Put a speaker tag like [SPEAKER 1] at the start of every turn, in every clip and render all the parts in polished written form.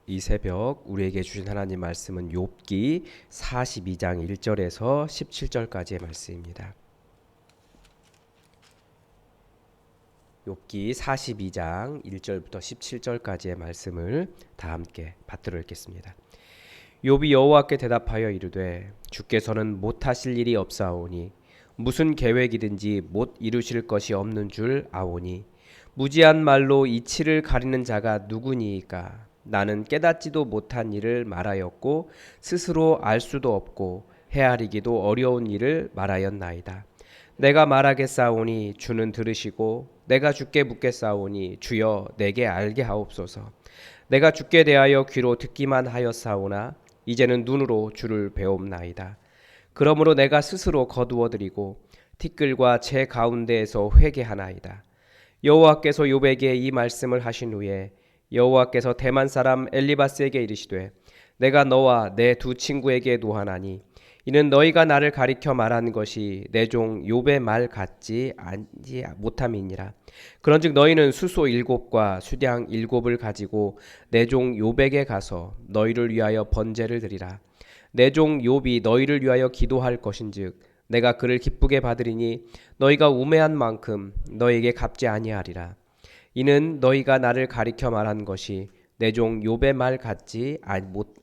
[SPEAKER 1] 이 새벽 우리에게 주신 하나님 말씀은 욥기 42장 1절에서 17절까지의 말씀입니다. 욥기 42장 1절부터 17절까지의 말씀을 다 함께 받들어 읽겠습니다. 욥이 여호와께 대답하여 이르되 주께서는 못하실 일이 없사오니 무슨 계획이든지 못 이루실 것이 없는 줄 아오니 무지한 말로 이치를 가리는 자가 누구니이까. 나는 깨닫지도 못한 일을 말하였고 스스로 알 수도 없고 헤아리기도 어려운 일을 말하였나이다. 내가 말하겠사오니 주는 들으시고 내가 주께 묻겠사오니 주여 내게 알게 하옵소서. 내가 주께 대하여 귀로 듣기만 하였사오나 이제는 눈으로 주를 배옵나이다. 그러므로 내가 스스로 거두어드리고 티끌과 제 가운데에서 회개하나이다. 여호와께서 욥에게 이 말씀을 하신 후에 여호와께서 대만 사람 엘리바스에게 이르시되 내가 너와 내 두 친구에게 노하나니 이는 너희가 나를 가리켜 말한 것이 내 종 욥의 말 같지 못함이니라. 그런즉 너희는 수소 7과 수량 7을 가지고 내 종 욥에게 가서 너희를 위하여 번제를 드리라. 내 종 욥이 너희를 위하여 기도할 것인즉 내가 그를 기쁘게 받으리니 너희가 우매한 만큼 너희에게 갚지 아니하리라. 이는 너희가 나를 가리켜 말한 것이 내 종 욥의 말 같지 못.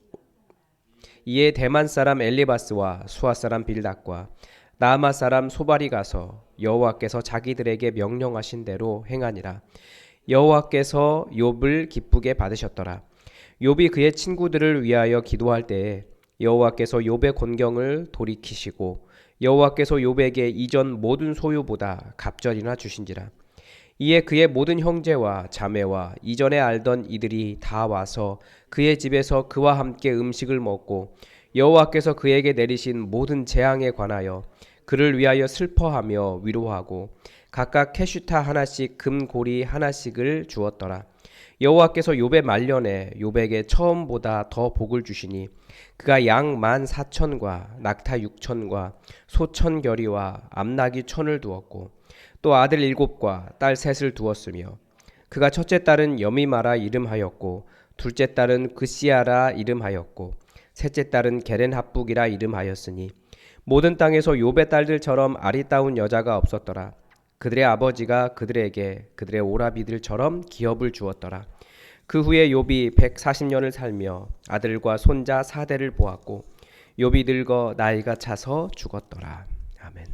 [SPEAKER 1] 이에 대만 사람 엘리바스와 수아 사람 빌닷과 나아마 사람 소발이 가서 여호와께서 자기들에게 명령하신 대로 행하니라. 여호와께서 욥을 기쁘게 받으셨더라. 욥이 그의 친구들을 위하여 기도할 때에 여호와께서 욥의 곤경을 돌이키시고 여호와께서 욥에게 이전 모든 소유보다 갑절이나 주신지라. 이에 그의 모든 형제와 자매와 이전에 알던 이들이 다 와서 그의 집에서 그와 함께 음식을 먹고 여호와께서 그에게 내리신 모든 재앙에 관하여 그를 위하여 슬퍼하며 위로하고 각각 캐슈타 하나씩 금고리 하나씩을 주었더라. 여호와께서 욥의 말년에 욥에게 처음보다 더 복을 주시니 그가 양 14,000과 낙타 6,000과 소 1,000겨리와 암나귀 1,000을 두었고 또 아들 7과 딸 3을 두었으며 그가 첫째 딸은 여미마라 이름하였고 둘째 딸은 그시아라 이름하였고 셋째 딸은 게렌합북이라 이름하였으니 모든 땅에서 욥의 딸들처럼 아리따운 여자가 없었더라. 그들의 아버지가 그들에게 그들의 오라비들처럼 기업을 주었더라. 그 후에 욥이 140년을 살며 아들과 손자 4대를 보았고 욥이 늙어 나이가 차서 죽었더라. 아멘.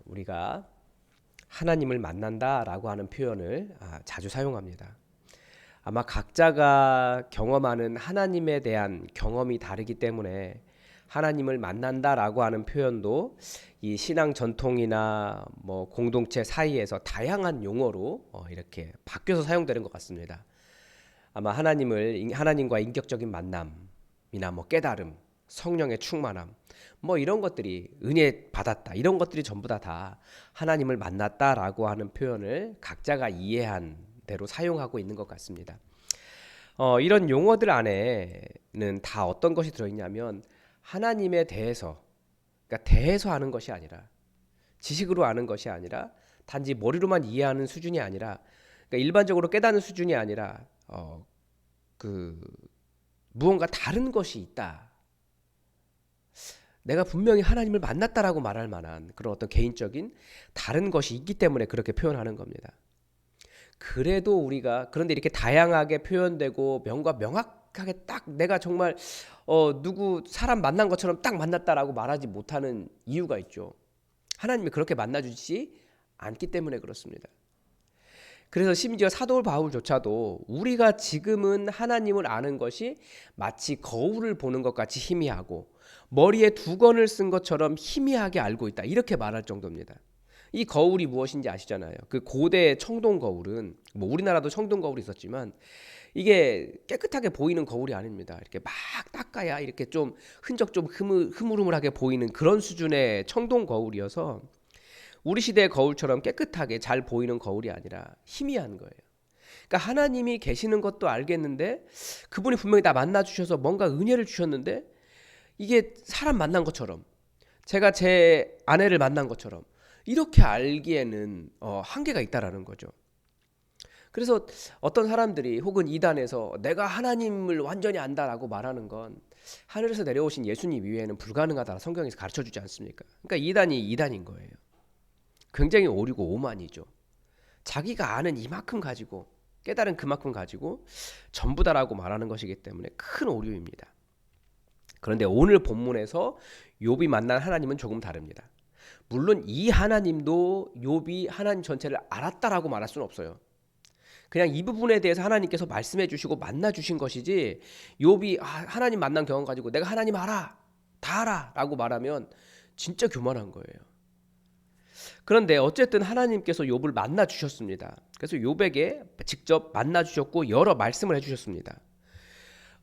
[SPEAKER 1] 우리가 하나님을 만난다라고 하는 표현을 자주 사용합니다. 아마 각자가 경험하는 하나님에 대한 경험이 다르기 때문에 하나님을 만난다라고 하는 표현도 이 신앙 전통이나 뭐 공동체 사이에서 다양한 용어로 이렇게 바뀌어서 사용되는 것 같습니다. 아마 하나님과 인격적인 만남이나 뭐 깨달음, 성령의 충만함, 뭐 이런 것들이 은혜 받았다, 이런 것들이 전부 다 하나님을 만났다라고 하는 표현을 각자가 이해한 대로 사용하고 있는 것 같습니다. 이런 용어들 안에는 다 어떤 것이 들어있냐면 하나님에 대해서, 그러니까 대해서 아는 것이 아니라 지식으로 아는 것이 아니라 단지 머리로만 이해하는 수준이 아니라, 그러니까 일반적으로 깨닫는 수준이 아니라 그 무언가 다른 것이 있다. 내가 분명히 하나님을 만났다라고 말할 만한 그런 어떤 개인적인 다른 것이 있기 때문에 그렇게 표현하는 겁니다. 그래도 우리가 그런데 이렇게 다양하게 표현되고 명확하게 딱 내가 정말 누구 사람 만난 것처럼 딱 만났다라고 말하지 못하는 이유가 있죠. 하나님이 그렇게 만나주지 않기 때문에 그렇습니다. 그래서 심지어 사도 바울조차도 우리가 지금은 하나님을 아는 것이 마치 거울을 보는 것 같이 희미하고 머리에 두건을 쓴 것처럼 희미하게 알고 있다, 이렇게 말할 정도입니다. 이 거울이 무엇인지 아시잖아요. 그 고대 청동 거울은 뭐 우리나라도 청동 거울이 있었지만 이게 깨끗하게 보이는 거울이 아닙니다. 이렇게 막 닦아야 이렇게 좀 흔적 좀 흐물흐물하게 보이는 그런 수준의 청동 거울이어서 우리 시대의 거울처럼 깨끗하게 잘 보이는 거울이 아니라 희미한 거예요. 그러니까 하나님이 계시는 것도 알겠는데 그분이 분명히 나 만나 주셔서 뭔가 은혜를 주셨는데 이게 사람 만난 것처럼, 제가 제 아내를 만난 것처럼 이렇게 알기에는 한계가 있다라는 거죠. 그래서 어떤 사람들이 혹은 이단에서 내가 하나님을 완전히 안다라고 말하는 건 하늘에서 내려오신 예수님 이외에는 불가능하다 성경에서 가르쳐 주지 않습니까? 그러니까 이단이 이단인 거예요. 굉장히 오류고 오만이죠. 자기가 아는 이만큼 가지고 깨달은 그만큼 가지고 전부다라고 말하는 것이기 때문에 큰 오류입니다. 그런데 오늘 본문에서 욥이 만난 하나님은 조금 다릅니다. 물론 이 하나님도 욥이 하나님 전체를 알았다라고 말할 수는 없어요. 그냥 이 부분에 대해서 하나님께서 말씀해 주시고 만나 주신 것이지 욥이 하나님 만난 경험 가지고 내가 하나님 알아 다 알아 라고 말하면 진짜 교만한 거예요. 그런데 어쨌든 하나님께서 욥을 만나 주셨습니다. 그래서 욥에게 직접 만나 주셨고 여러 말씀을 해 주셨습니다.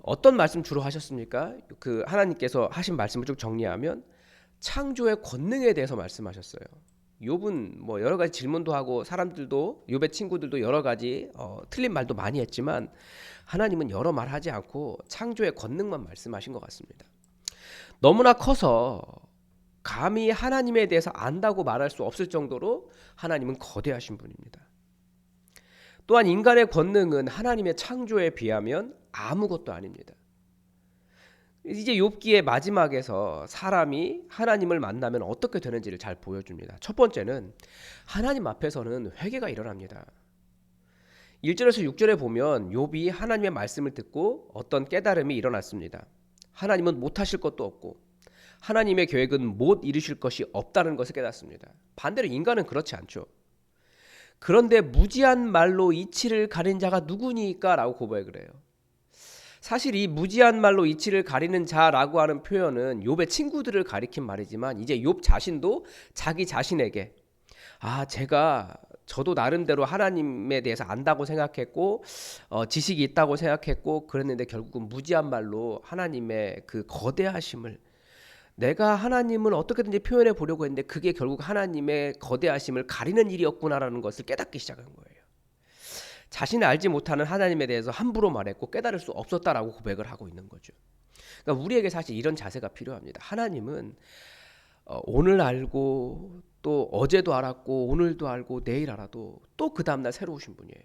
[SPEAKER 1] 어떤 말씀 주로 하셨습니까? 그 하나님께서 하신 말씀을 쭉 정리하면 창조의 권능에 대해서 말씀하셨어요. 욥은 뭐 여러 가지 질문도 하고 사람들도 욥의 친구들도 여러 가지 틀린 말도 많이 했지만 하나님은 여러 말 하지 않고 창조의 권능만 말씀하신 것 같습니다. 너무나 커서 감히 하나님에 대해서 안다고 말할 수 없을 정도로 하나님은 거대하신 분입니다. 또한 인간의 권능은 하나님의 창조에 비하면 아무것도 아닙니다. 이제 욥기의 마지막에서 사람이 하나님을 만나면 어떻게 되는지를 잘 보여줍니다. 첫 번째는 하나님 앞에서는 회개가 일어납니다. 1절에서 6절에 보면 욥이 하나님의 말씀을 듣고 어떤 깨달음이 일어났습니다. 하나님은 못하실 것도 없고 하나님의 계획은 못 이루실 것이 없다는 것을 깨닫습니다. 반대로 인간은 그렇지 않죠. 그런데 무지한 말로 이치를 가린 자가 누구니까? 라고 고백을 해요. 사실 이 무지한 말로 이치를 가리는 자라고 하는 표현은 욥의 친구들을 가리킨 말이지만 이제 욥 자신도 자기 자신에게 저도 나름대로 하나님에 대해서 안다고 생각했고 지식이 있다고 생각했고 그랬는데 결국은 무지한 말로 하나님의 그 거대하심을 내가 하나님을 어떻게든지 표현해 보려고 했는데 그게 결국 하나님의 거대하심을 가리는 일이었구나라는 것을 깨닫기 시작한 거예요. 자신이 알지 못하는 하나님에 대해서 함부로 말했고 깨달을 수 없었다라고 고백을 하고 있는 거죠. 그러니까 우리에게 사실 이런 자세가 필요합니다. 하나님은 오늘 알고 또 어제도 알았고 오늘도 알고 내일 알아도 또 그 다음날 새로 오신 분이에요.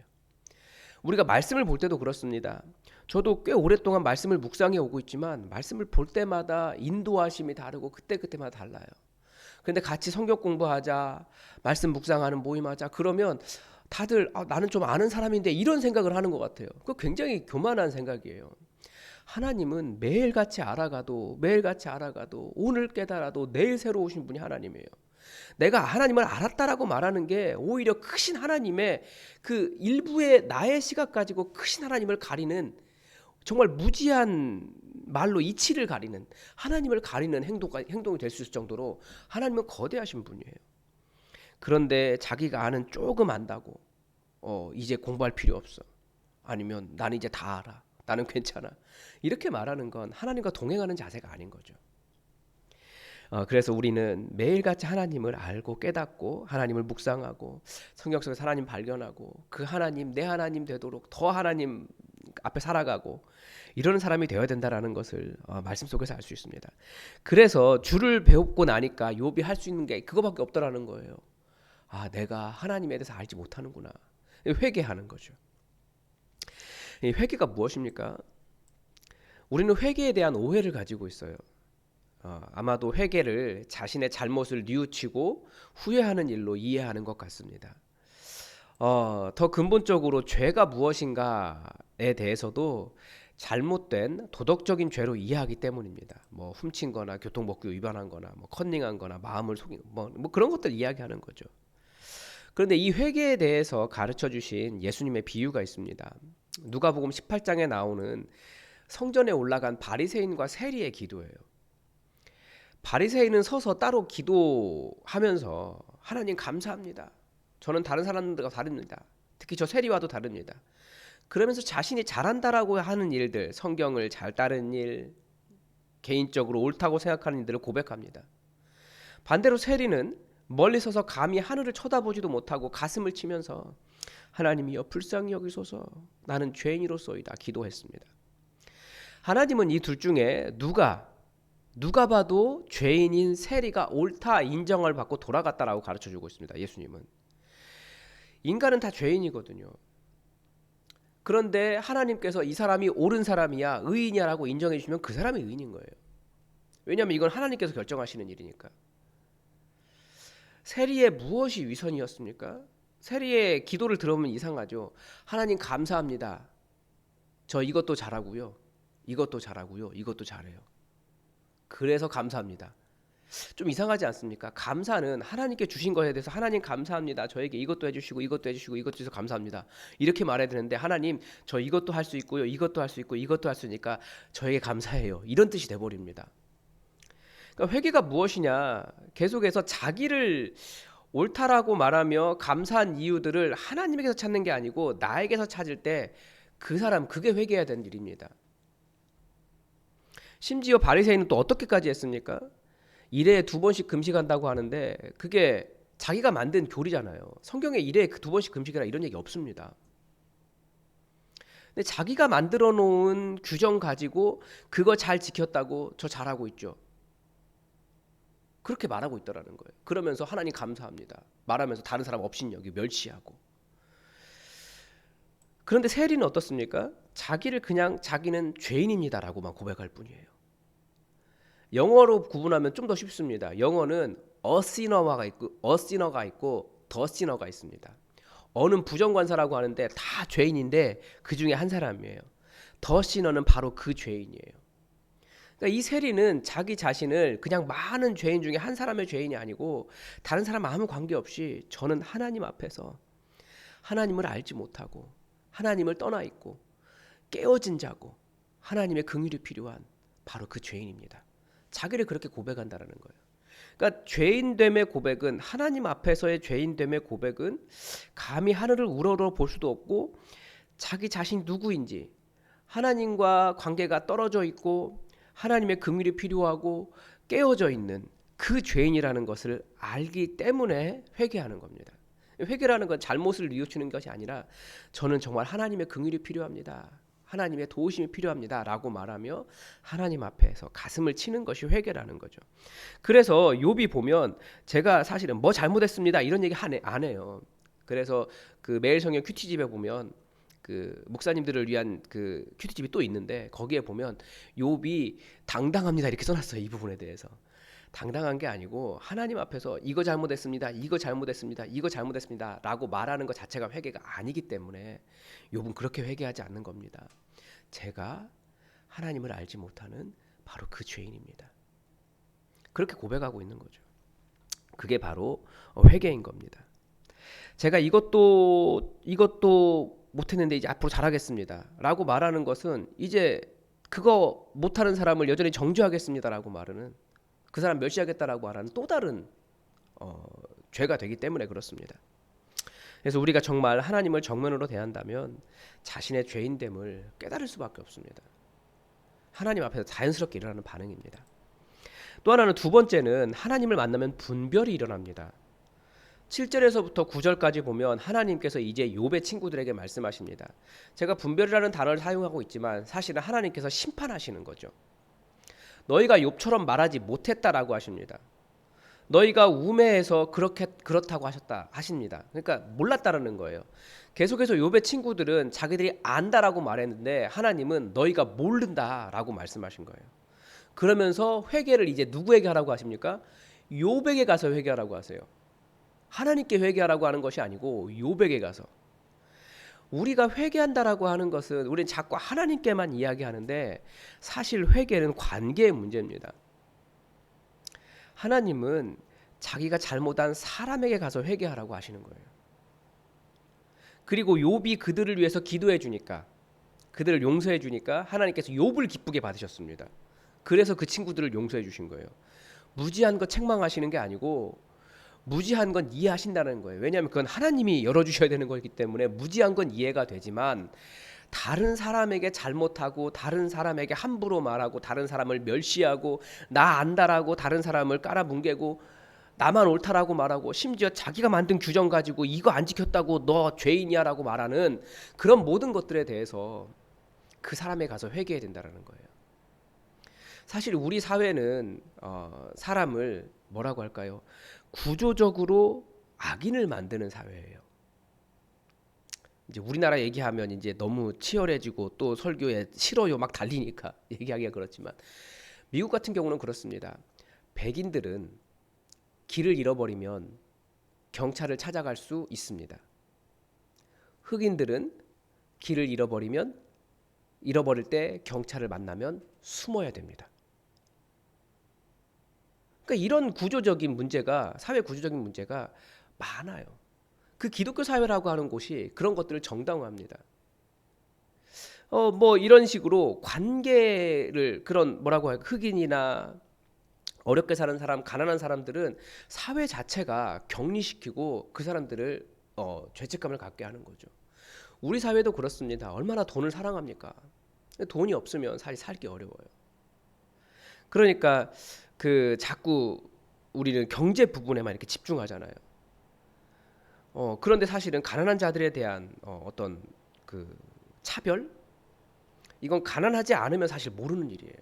[SPEAKER 1] 우리가 말씀을 볼 때도 그렇습니다. 저도 꽤 오랫동안 말씀을 묵상해 오고 있지만 말씀을 볼 때마다 인도하심이 다르고 그때마다 달라요. 그런데 같이 성경 공부하자, 말씀 묵상하는 모임하자 그러면 다들 나는 좀 아는 사람인데 이런 생각을 하는 것 같아요. 그거 굉장히 교만한 생각이에요. 하나님은 매일같이 알아가도 오늘 깨달아도 내일 새로 오신 분이 하나님이에요. 내가 하나님을 알았다라고 말하는 게 오히려 크신 하나님의 그 일부의 나의 시각 가지고 크신 하나님을 가리는 정말 무지한 말로 이치를 가리는 하나님을 가리는 행동이 될 수 있을 정도로 하나님은 거대하신 분이에요. 그런데 자기가 아는 조금 안다고 이제 공부할 필요 없어. 아니면 나는 이제 다 알아. 나는 괜찮아. 이렇게 말하는 건 하나님과 동행하는 자세가 아닌 거죠. 그래서 우리는 매일같이 하나님을 알고 깨닫고 하나님을 묵상하고 성경 속에서 하나님 발견하고 그 하나님 내 하나님 되도록 더 하나님 앞에 살아가고 이러는 사람이 되어야 된다라는 것을 말씀 속에서 알 수 있습니다. 그래서 주를 배우고 나니까 욥이 할 수 있는 게 그거밖에 없더라는 거예요. 내가 하나님에 대해서 알지 못하는구나. 회개하는 거죠. 이 회개가 무엇입니까? 우리는 회개에 대한 오해를 가지고 있어요. 아마도 회개를 자신의 잘못을 뉘우치고 후회하는 일로 이해하는 것 같습니다. 더 근본적으로 죄가 무엇인가에 대해서도 잘못된 도덕적인 죄로 이해하기 때문입니다. 뭐 훔친 거나 교통법규 위반한 거나 뭐 컨닝한 거나 마음을 속인 뭐 그런 것들 이야기하는 거죠. 그런데 이 회개에 대해서 가르쳐 주신 예수님의 비유가 있습니다. 누가복음 18장에 나오는 성전에 올라간 바리새인과 세리의 기도예요. 바리새인은 서서 따로 기도하면서 하나님 감사합니다. 저는 다른 사람들과 다릅니다. 특히 저 세리와도 다릅니다. 그러면서 자신이 잘한다라고 하는 일들, 성경을 잘 따르는 일, 개인적으로 옳다고 생각하는 일들을 고백합니다. 반대로 세리는 멀리 서서 감히 하늘을 쳐다보지도 못하고 가슴을 치면서 하나님이여 불쌍히 여기소서 나는 죄인이로소이다 기도했습니다. 하나님은 이 둘 중에 누가 봐도 죄인인 세리가 옳다 인정을 받고 돌아갔다라고 가르쳐주고 있습니다. 예수님은. 인간은 다 죄인이거든요. 그런데 하나님께서 이 사람이 옳은 사람이야, 의인이야라고 인정해 주시면 그 사람이 의인인 거예요. 왜냐하면 이건 하나님께서 결정하시는 일이니까. 세리의 무엇이 위선이었습니까? 세리의 기도를 들어보면 이상하죠. 하나님 감사합니다. 저 이것도 잘하고요. 이것도 잘하고요. 이것도 잘해요. 그래서 감사합니다. 좀 이상하지 않습니까? 감사는 하나님께 주신 것에 대해서 하나님 감사합니다. 저에게 이것도 해주시고 이것도 해주시고 이것도 해서 감사합니다. 이렇게 말해야 되는데 하나님 저 이것도 할 수 있고요. 이것도 할 수 있고 이것도 할 수 있으니까 저에게 감사해요. 이런 뜻이 돼버립니다. 그러니까 회개가 무엇이냐? 계속해서 자기를 옳다라고 말하며 감사한 이유들을 하나님에게서 찾는 게 아니고 나에게서 찾을 때 그 사람 그게 회개해야 되는 일입니다. 심지어 바리새인은 또 어떻게까지 했습니까? 일에 2번씩 금식한다고 하는데 그게 자기가 만든 교리잖아요. 성경에 일에 2번씩 금식이라 이런 얘기 없습니다. 근데 자기가 만들어 놓은 규정 가지고 그거 잘 지켰다고 저 잘하고 있죠. 그렇게 말하고 있더라는 거예요. 그러면서 하나님 감사합니다 말하면서 다른 사람 업신여기 멸시하고. 그런데 세리는 어떻습니까? 자기를 그냥 자기는 죄인입니다라고만 고백할 뿐이에요. 영어로 구분하면 좀 더 쉽습니다. 영어는 a sinner가 있고 the sinner가 있습니다. 어는 부정관사라고 하는데 다 죄인인데 그 중에 한 사람이에요. the sinner는 바로 그 죄인이에요. 그러니까 이 세리는 자기 자신을 그냥 많은 죄인 중에 한 사람의 죄인이 아니고 다른 사람 아무 관계없이 저는 하나님 앞에서 하나님을 알지 못하고 하나님을 떠나 있고 깨어진 자고 하나님의 긍휼이 필요한 바로 그 죄인입니다. 자기를 그렇게 고백한다라는 거예요. 그러니까 죄인됨의 고백은 하나님 앞에서의 죄인됨의 고백은 감히 하늘을 우러러 볼 수도 없고 자기 자신이 누구인지 하나님과 관계가 떨어져 있고 하나님의 긍휼이 필요하고 깨어져 있는 그 죄인이라는 것을 알기 때문에 회개하는 겁니다. 회개라는 건 잘못을 뉘우치는 것이 아니라 저는 정말 하나님의 긍휼이 필요합니다. 하나님의 도우심이 필요합니다 라고 말하며 하나님 앞에서 가슴을 치는 것이 회개라는 거죠. 그래서 욥이 보면 제가 사실은 뭐 잘못했습니다 이런 얘기 안 해요. 그래서 그 매일 성경 큐티집에 보면 그 목사님들을 위한 그 큐티집이 또 있는데 거기에 보면 욥이 당당합니다 이렇게 써놨어요. 이 부분에 대해서. 당당한 게 아니고 하나님 앞에서 이거 잘못했습니다. 이거 잘못했습니다. 이거 잘못했습니다. 라고 말하는 것 자체가 회개가 아니기 때문에 욥은 그렇게 회개하지 않는 겁니다. 제가 하나님을 알지 못하는 바로 그 죄인입니다. 그렇게 고백하고 있는 거죠. 그게 바로 회개인 겁니다. 제가 이것도 못했는데 이제 앞으로 잘하겠습니다. 라고 말하는 것은 이제 그거 못하는 사람을 여전히 정죄하겠습니다. 라고 말하는 그 사람 멸시하겠다라고 말하는 또 다른 죄가 되기 때문에 그렇습니다. 그래서 우리가 정말 하나님을 정면으로 대한다면 자신의 죄인됨을 깨달을 수밖에 없습니다. 하나님 앞에서 자연스럽게 일어나는 반응입니다. 또 하나는 두 번째는 하나님을 만나면 분별이 일어납니다. 7절에서부터 9절까지 보면 하나님께서 이제 욥의 친구들에게 말씀하십니다. 제가 분별이라는 단어를 사용하고 있지만 사실은 하나님께서 심판하시는 거죠. 너희가 욥처럼 말하지 못했다라고 하십니다. 너희가 우매해서 그렇다고 하십니다. 그러니까 몰랐다라는 거예요. 계속해서 욥의 친구들은 자기들이 안다라고 말했는데 하나님은 너희가 모른다라고 말씀하신 거예요. 그러면서 회개를 이제 누구에게 하라고 하십니까? 욥에게 가서 회개하라고 하세요. 하나님께 회개하라고 하는 것이 아니고 욥에게 가서. 우리가 회개한다라고 하는 것은 우리는 자꾸 하나님께만 이야기하는데 사실 회개는 관계의 문제입니다. 하나님은 자기가 잘못한 사람에게 가서 회개하라고 하시는 거예요. 그리고 욥이 그들을 위해서 기도해 주니까, 그들을 용서해 주니까 하나님께서 욥을 기쁘게 받으셨습니다. 그래서 그 친구들을 용서해 주신 거예요. 무지한 거 책망하시는 게 아니고 무지한 건 이해하신다는 거예요. 왜냐하면 그건 하나님이 열어주셔야 되는 거기 때문에 무지한 건 이해가 되지만 다른 사람에게 잘못하고 다른 사람에게 함부로 말하고 다른 사람을 멸시하고 나 안다라고 다른 사람을 깔아뭉개고 나만 옳다라고 말하고 심지어 자기가 만든 규정 가지고 이거 안 지켰다고 너 죄인이야 라고 말하는 그런 모든 것들에 대해서 그 사람에 가서 회개해야 된다는 거예요. 사실 우리 사회는 사람을 뭐라고 할까요? 구조적으로 악인을 만드는 사회예요. 이제 우리나라 얘기하면 이제 너무 치열해지고 또 설교에 싫어요 막 달리니까 얘기하기가 그렇지만 미국 같은 경우는 그렇습니다. 백인들은 길을 잃어버리면 경찰을 찾아갈 수 있습니다. 흑인들은 길을 잃어버릴 때 경찰을 만나면 숨어야 됩니다. 그러니까 이런 구조적인 문제가 사회 구조적인 문제가 많아요. 그 기독교 사회라고 하는 곳이 그런 것들을 정당화합니다. 뭐 이런 식으로 관계를 그런 뭐라고 할까 흑인이나 어렵게 사는 사람, 가난한 사람들은 사회 자체가 격리시키고 그 사람들을 죄책감을 갖게 하는 거죠. 우리 사회도 그렇습니다. 얼마나 돈을 사랑합니까? 돈이 없으면 사실 살기 어려워요. 그러니까 그 자꾸 우리는 경제 부분에만 이렇게 집중하잖아요. 그런데 사실은 가난한 자들에 대한 어떤 그 차별? 이건 가난하지 않으면 사실 모르는 일이에요.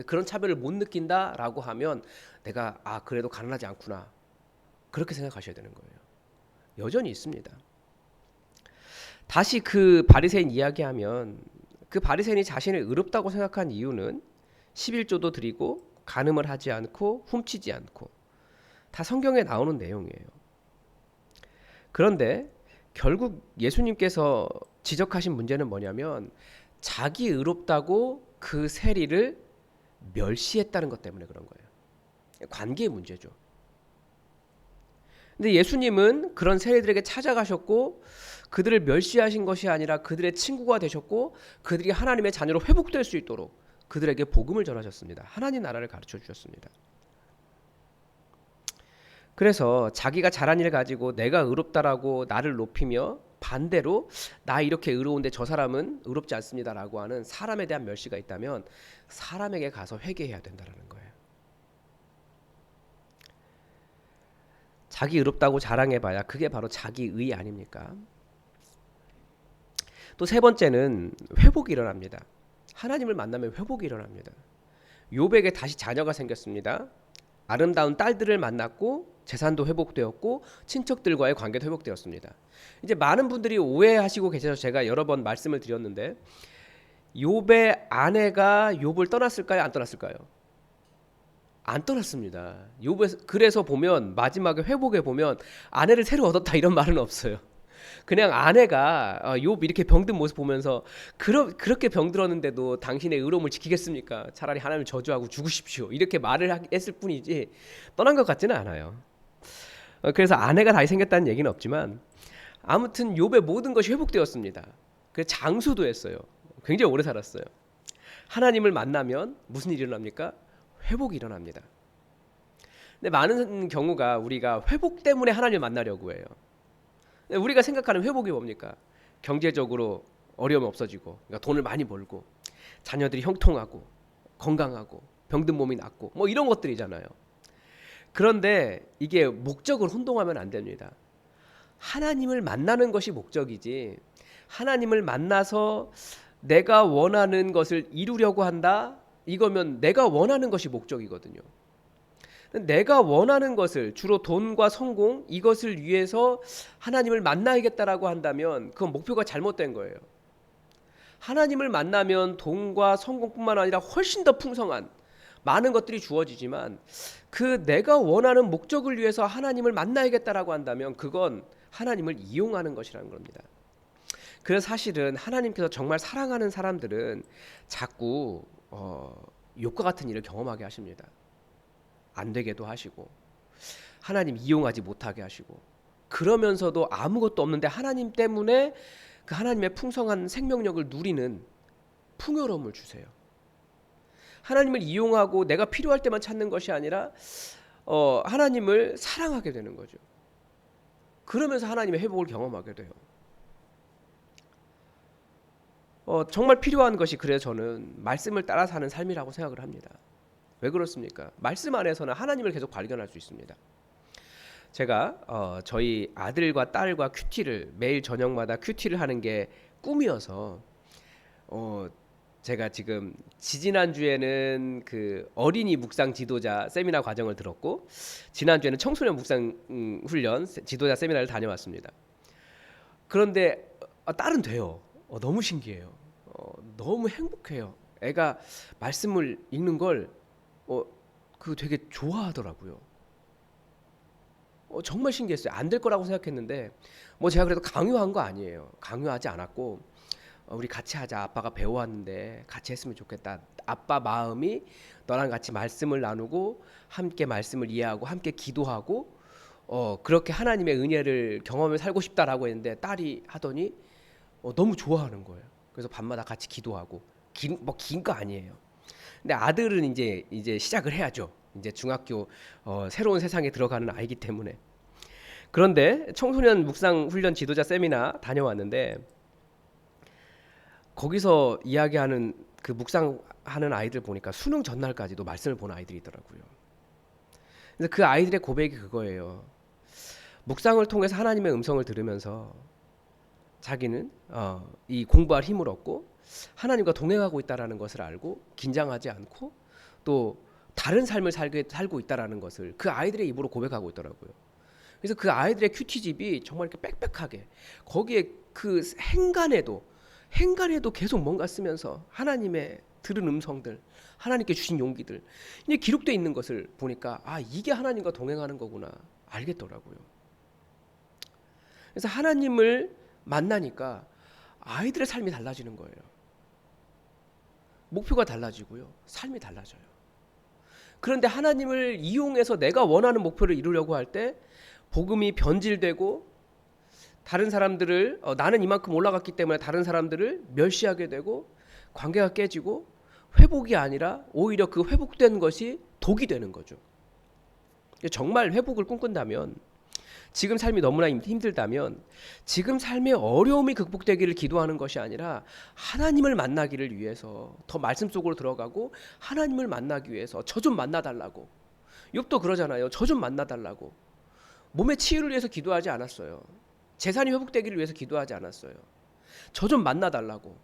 [SPEAKER 1] 그런 차별을 못 느낀다라고 하면 내가 그래도 가난하지 않구나. 그렇게 생각하셔야 되는 거예요. 여전히 있습니다. 다시 그 바리새인 이야기하면 그 바리새인이 자신을 의롭다고 생각한 이유는 11조도 드리고 간음을 하지 않고 훔치지 않고 다 성경에 나오는 내용이에요. 그런데 결국 예수님께서 지적하신 문제는 뭐냐면 자기 의롭다고 그 세리를 멸시했다는 것 때문에 그런 거예요. 관계의 문제죠. 근데 예수님은 그런 세리들에게 찾아가셨고 그들을 멸시하신 것이 아니라 그들의 친구가 되셨고 그들이 하나님의 자녀로 회복될 수 있도록 그들에게 복음을 전하셨습니다. 하나님 나라를 가르쳐 주셨습니다. 그래서 자기가 잘한 일을 가지고 내가 의롭다라고 나를 높이며 반대로 나 이렇게 의로운데 저 사람은 의롭지 않습니다라고 하는 사람에 대한 멸시가 있다면 사람에게 가서 회개해야 된다는 거예요. 자기 의롭다고 자랑해봐야 그게 바로 자기 의 아닙니까? 또 세 번째는 회복이 일어납니다. 하나님을 만나면 회복이 일어납니다. 욥에게 다시 자녀가 생겼습니다. 아름다운 딸들을 만났고 재산도 회복되었고 친척들과의 관계도 회복되었습니다. 이제 많은 분들이 오해하시고 계셔서 제가 여러 번 말씀을 드렸는데 욥의 아내가 욥을 떠났을까요? 안 떠났을까요? 안 떠났습니다. 욥에 그래서 보면 마지막에 회복에 보면 아내를 새로 얻었다 이런 말은 없어요. 그냥 아내가 욥 이렇게 병든 모습 보면서 그렇게 병들었는데도 당신의 의로움을 지키겠습니까? 차라리 하나님을 저주하고 죽으십시오. 이렇게 말을 했을 뿐이지 떠난 것 같지는 않아요. 그래서 아내가 다시 생겼다는 얘기는 없지만 아무튼 욥의 모든 것이 회복되었습니다. 그래서 장수도 했어요. 굉장히 오래 살았어요. 하나님을 만나면 무슨 일이 일어납니까? 회복이 일어납니다. 근데 많은 경우가 우리가 회복 때문에 하나님을 만나려고 해요. 우리가 생각하는 회복이 뭡니까? 경제적으로 어려움이 없어지고 그러니까 돈을 많이 벌고 자녀들이 형통하고 건강하고 병든 몸이 낫고 뭐 이런 것들이잖아요. 그런데 이게 목적을 혼동하면 안 됩니다. 하나님을 만나는 것이 목적이지 하나님을 만나서 내가 원하는 것을 이루려고 한다? 이거면 내가 원하는 것이 목적이거든요. 내가 원하는 것을 주로 돈과 성공 이것을 위해서 하나님을 만나야겠다라고 한다면 그건 목표가 잘못된 거예요. 하나님을 만나면 돈과 성공뿐만 아니라 훨씬 더 풍성한 많은 것들이 주어지지만 그 내가 원하는 목적을 위해서 하나님을 만나야겠다라고 한다면 그건 하나님을 이용하는 것이라는 겁니다. 그래서 사실은 하나님께서 정말 사랑하는 사람들은 자꾸 욥과 같은 일을 경험하게 하십니다. 안 되게도 하시고 하나님 이용하지 못하게 하시고 그러면서도 아무것도 없는데 하나님 때문에 그 하나님의 풍성한 생명력을 누리는 풍요로움을 주세요. 하나님을 이용하고 내가 필요할 때만 찾는 것이 아니라 하나님을 사랑하게 되는 거죠. 그러면서 하나님의 회복을 경험하게 돼요. 정말 필요한 것이 그래서 저는 말씀을 따라 사는 삶이라고 생각을 합니다. 왜 그렇습니까? 말씀 안에서는 하나님을 계속 발견할 수 있습니다. 제가 저희 아들과 딸과 큐티를 매일 저녁마다 큐티를 하는 게 꿈이어서 제가 지금 지지난주에는 그 어린이 묵상 지도자 세미나 과정을 들었고 지난주에는 청소년 묵상 훈련 지도자 세미나를 다녀왔습니다. 그런데 딸은 돼요. 너무 신기해요. 너무 행복해요. 애가 말씀을 읽는 걸 되게 좋아하더라고요. 정말 신기했어요. 안 될 거라고 생각했는데 뭐 제가 그래도 강요한 거 아니에요. 강요하지 않았고 우리 같이 하자. 아빠가 배워왔는데 같이 했으면 좋겠다. 아빠 마음이 너랑 같이 말씀을 나누고 함께 말씀을 이해하고 함께 기도하고 그렇게 하나님의 은혜를 경험해 살고 싶다라고 했는데 딸이 하더니 너무 좋아하는 거예요. 그래서 밤마다 같이 기도하고 긴 거 아니에요. 근데 아들은 이제 시작을 해야죠. 이제 중학교 새로운 세상에 들어가는 아이기 때문에. 그런데 청소년 묵상 훈련 지도자 세미나 다녀왔는데 거기서 이야기하는 그 묵상하는 아이들 보니까 수능 전날까지도 말씀을 보는 아이들이 있더라고요. 그래서 그 아이들의 고백이 그거예요. 묵상을 통해서 하나님의 음성을 들으면서 자기는 이 공부할 힘을 얻고 하나님과 동행하고 있다라는 것을 알고 긴장하지 않고 또 다른 삶을 살고 있다라는 것을 그 아이들의 입으로 고백하고 있더라고요. 그래서 그 아이들의 큐티집이 정말 이렇게 빽빽하게 거기에 그 행간에도 계속 뭔가 쓰면서 하나님의 들은 음성들, 하나님께 주신 용기들 이제 기록되어 있는 것을 보니까 이게 하나님과 동행하는 거구나 알겠더라고요. 그래서 하나님을 만나니까 아이들의 삶이 달라지는 거예요. 목표가 달라지고요. 삶이 달라져요. 그런데 하나님을 이용해서 내가 원하는 목표를 이루려고 할 때 복음이 변질되고 다른 사람들을 나는 이만큼 올라갔기 때문에 다른 사람들을 멸시하게 되고 관계가 깨지고 회복이 아니라 오히려 그 회복된 것이 독이 되는 거죠. 정말 회복을 꿈꾼다면 지금 삶이 너무나 힘들다면 지금 삶의 어려움이 극복되기를 기도하는 것이 아니라 하나님을 만나기를 위해서 더 말씀 속으로 들어가고 하나님을 만나기 위해서 저 좀 만나달라고. 욥도 그러잖아요. 저 좀 만나달라고. 몸의 치유를 위해서 기도하지 않았어요. 재산이 회복되기를 위해서 기도하지 않았어요. 저 좀 만나달라고.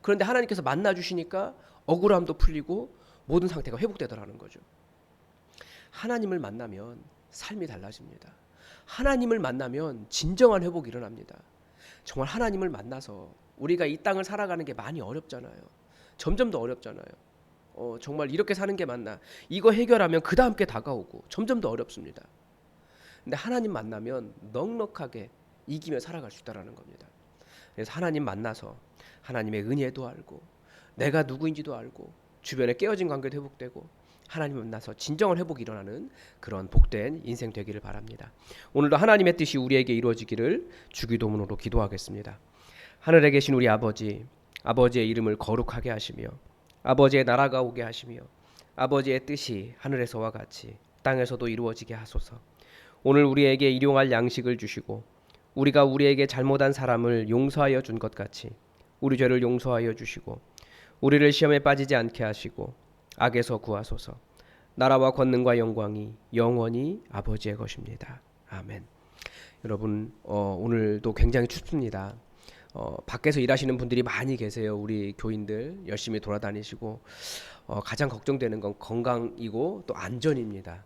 [SPEAKER 1] 그런데 하나님께서 만나주시니까 억울함도 풀리고 모든 상태가 회복되더라는 거죠. 하나님을 만나면 삶이 달라집니다. 하나님을 만나면 진정한 회복이 일어납니다. 정말 하나님을 만나서 우리가 이 땅을 살아가는 게 많이 어렵잖아요. 점점 더 어렵잖아요. 정말 이렇게 사는 게 맞나. 이거 해결하면 그 다음 게 다가오고 점점 더 어렵습니다. 근데 하나님 만나면 넉넉하게 이기며 살아갈 수 있다는 겁니다. 그래서 하나님 만나서 하나님의 은혜도 알고 내가 누구인지도 알고 주변에 깨어진 관계도 회복되고 하나님 만나서 진정한 회복이 일어나는 그런 복된 인생 되기를 바랍니다. 오늘도 하나님의 뜻이 우리에게 이루어지기를 주기도문으로 기도하겠습니다. 하늘에 계신 우리 아버지, 아버지의 이름을 거룩하게 하시며 아버지의 나라가 오게 하시며 아버지의 뜻이 하늘에서와 같이 땅에서도 이루어지게 하소서. 오늘 우리에게 일용할 양식을 주시고 우리가 우리에게 잘못한 사람을 용서하여 준 것 같이 우리 죄를 용서하여 주시고 우리를 시험에 빠지지 않게 하시고 악에서 구하소서. 나라와 권능과 영광이 영원히 아버지의 것입니다. 아멘. 여러분 오늘도 굉장히 춥습니다. 밖에서 일하시는 분들이 많이 계세요. 우리 교인들 열심히 돌아다니시고 가장 걱정되는 건 건강이고 또 안전입니다.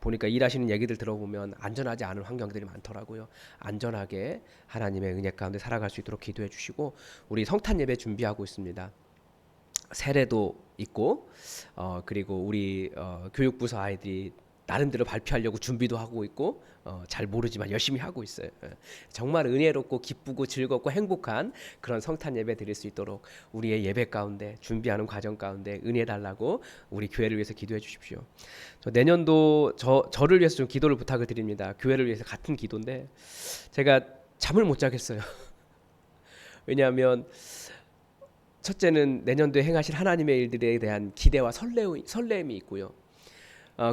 [SPEAKER 1] 보니까 일하시는 얘기들 들어보면 안전하지 않은 환경들이 많더라고요. 안전하게 하나님의 은혜 가운데 살아갈 수 있도록 기도해 주시고 우리 성탄 예배 준비하고 있습니다. 세례도 있고 그리고 우리 교육부서 아이들이 나름대로 발표하려고 준비도 하고 있고 잘 모르지만 열심히 하고 있어요. 정말 은혜롭고 기쁘고 즐겁고 행복한 그런 성탄 예배 드릴 수 있도록 우리의 예배 가운데 준비하는 과정 가운데 은혜 달라고 우리 교회를 위해서 기도해 주십시오. 내년도 저를 위해서 좀 기도를 부탁을 드립니다. 교회를 위해서 같은 기도인데 제가 잠을 못 자겠어요. 왜냐하면 첫째는 내년도에 행하실 하나님의 일들에 대한 기대와 설레임이 있고요.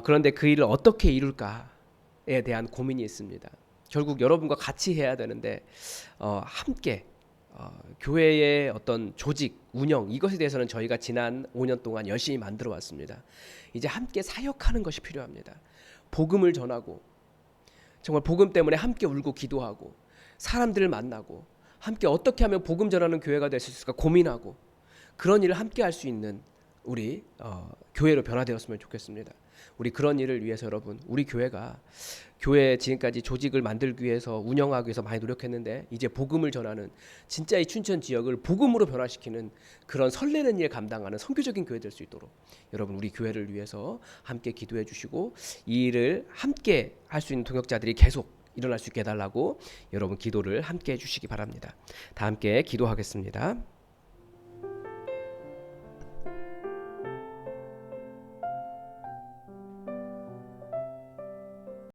[SPEAKER 1] 그런데 그 일을 어떻게 이룰까에 대한 고민이 있습니다. 결국 여러분과 같이 해야 되는데 함께 교회의 어떤 조직, 운영 이것에 대해서는 저희가 지난 5년 동안 열심히 만들어 왔습니다. 이제 함께 사역하는 것이 필요합니다. 복음을 전하고 정말 복음 때문에 함께 울고 기도하고 사람들을 만나고 함께 어떻게 하면 복음 전하는 교회가 될 수 있을까 고민하고 그런 일을 함께 할 수 있는 우리 교회로 변화되었으면 좋겠습니다. 우리 그런 일을 위해서 여러분, 우리 교회가 교회 지금까지 조직을 만들기 위해서 운영하기 위해서 많이 노력했는데 이제 복음을 전하는 진짜 이 춘천 지역을 복음으로 변화시키는 그런 설레는 일 감당하는 선교적인 교회 될 수 있도록 여러분 우리 교회를 위해서 함께 기도해 주시고 이 일을 함께 할 수 있는 동역자들이 계속 일어날 수 있게 해달라고 여러분 기도를 함께 해주시기 바랍니다. 다 함께 기도하겠습니다.